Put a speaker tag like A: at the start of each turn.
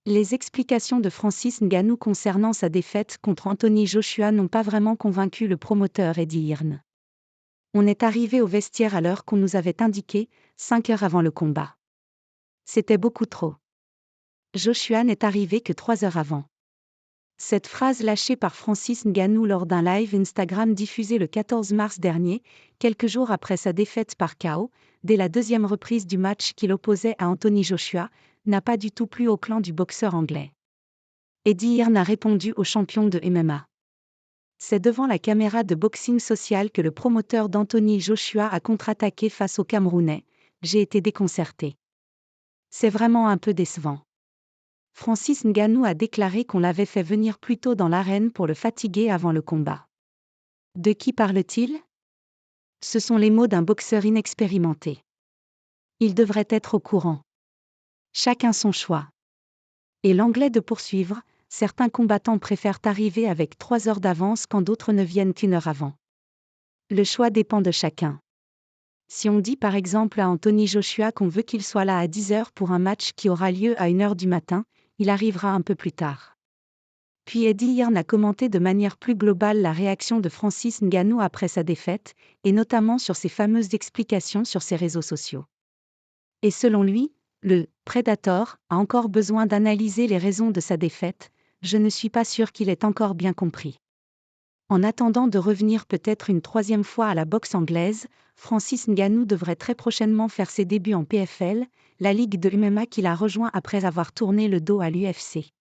A: Les explications de Francis Ngannou concernant sa défaite contre Anthony Joshua n'ont pas vraiment convaincu le promoteur Eddie Hearn. On est arrivé au vestiaire à l'heure qu'on nous avait indiquée, 5 heures avant le combat. C'était beaucoup trop. Joshua n'est arrivé que 3 heures avant. Cette phrase lâchée par Francis Ngannou lors d'un live Instagram diffusé le 14 mars dernier, quelques jours après sa défaite par KO, dès la deuxième reprise du match qui l'opposait à Anthony Joshua, n'a pas du tout plu au clan du boxeur anglais. Eddie Hearn a répondu au champion de MMA. C'est devant la caméra de Boxing Social que le promoteur d'Anthony Joshua a contre-attaqué face au Camerounais. J'ai été déconcerté. C'est vraiment un peu décevant. Francis Ngannou a déclaré qu'on l'avait fait venir plus tôt dans l'arène pour le fatiguer avant le combat. De qui parle-t-il ? Ce sont les mots d'un boxeur inexpérimenté. Il devrait être au courant. Chacun son choix. Et l'anglais de poursuivre, certains combattants préfèrent arriver avec 3 heures d'avance quand d'autres ne viennent qu'1 heure avant. Le choix dépend de chacun. Si on dit par exemple à Anthony Joshua qu'on veut qu'il soit là à 10 heures pour un match qui aura lieu à 1 heure du matin, il arrivera un peu plus tard. Puis Eddie Hearn a commenté de manière plus globale la réaction de Francis Ngannou après sa défaite, et notamment sur ses fameuses explications sur ses réseaux sociaux. Et selon lui, le « Predator » a encore besoin d'analyser les raisons de sa défaite, je ne suis pas sûr qu'il ait encore bien compris. En attendant de revenir peut-être une 3e fois à la boxe anglaise, Francis Ngannou devrait très prochainement faire ses débuts en PFL, la ligue de MMA qu'il a rejoint après avoir tourné le dos à l'UFC.